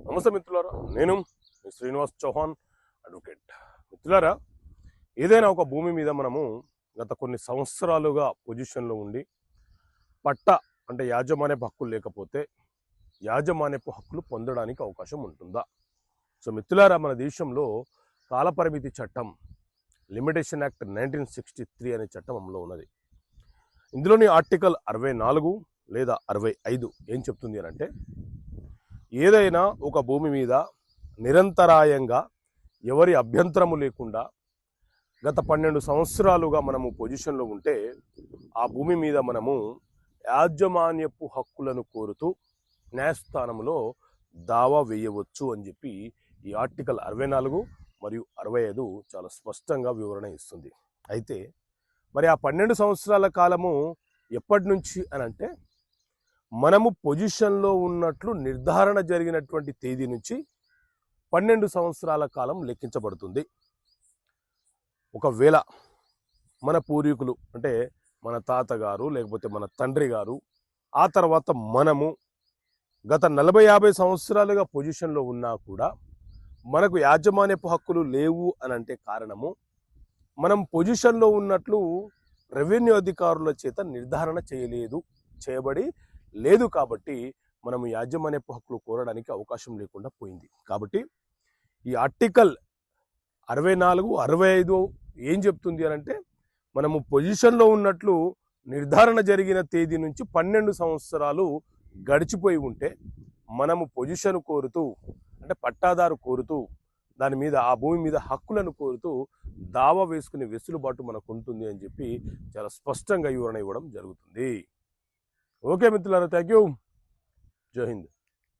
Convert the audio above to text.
నమస్తే మిత్రులారా, నేను మీ శ్రీనివాస్ చౌహాన్ అడ్వకేట్. మిత్రులారా, ఏదైనా ఒక భూమి మీద మనము గత కొన్ని సంవత్సరాలుగా పొజిషన్లో ఉండి పట్ట అంటే యాజమాన్యపు హక్కులు లేకపోతే యాజమాన్యపు హక్కులు పొందడానికి అవకాశం ఉంటుందా? సో మిత్రులారా, మన దేశంలో కాలపరిమితి చట్టం లిమిటేషన్ యాక్ట్ 1963 అనే చట్టం అమలులో ఉన్నది. ఇందులోని ఆర్టికల్ 64 లేదా 65 ఏం చెప్తుంది అని అంటే, ఏదైనా ఒక భూమి మీద నిరంతరాయంగా ఎవరి అభ్యంతరము లేకుండా గత 12 సంవత్సరాలుగా మనము పొజిషన్లో ఉంటే ఆ భూమి మీద మనము యాజమాన్యపు హక్కులను కోరుతూ న్యాయస్థానంలో దావా వేయవచ్చు అని చెప్పి ఈ ఆర్టికల్ 64 మరియు 65 చాలా స్పష్టంగా వివరణ ఇస్తుంది. అయితే మరి ఆ 12 సంవత్సరాల కాలము ఎప్పటి నుంచి అని అంటే, మనము పొజిషన్లో ఉన్నట్లు నిర్ధారణ జరిగినటువంటి తేదీ నుంచి 12 సంవత్సరాల కాలం లెక్కించబడుతుంది. ఒకవేళ మన పూర్వీకులు అంటే మన తాతగారు లేకపోతే మన తండ్రి గారు ఆ తర్వాత మనము గత 40-50 సంవత్సరాలుగా పొజిషన్లో ఉన్నా కూడా మనకు యాజమాన్యపు హక్కులు లేవు అని అంటే కారణము, మనం పొజిషన్లో ఉన్నట్లు రెవెన్యూ అధికారుల చేత నిర్ధారణ చేయబడి లేదు కాబట్టి మనము యాజమాన్యపు హక్కులు కోరడానికి అవకాశం లేకుండా పోయింది. కాబట్టి ఈ ఆర్టికల్ 64, 65 ఏం చెప్తుంది అని అంటే, మనము పొజిషన్లో ఉన్నట్లు నిర్ధారణ జరిగిన తేదీ నుంచి 12 సంవత్సరాలు గడిచిపోయి ఉంటే మనము పొజిషన్ కోరుతూ అంటే పట్టాదారు కోరుతూ దాని మీద ఆ భూమి మీద హక్కులను కోరుతూ దావా వేసుకునే వెసులుబాటు మనకు ఉంటుంది అని చెప్పి చాలా స్పష్టంగా వివరణ ఇవ్వడం జరుగుతుంది. ఓకే మిత్రులారా, థ్యాంక్ యూ. జై హింద్.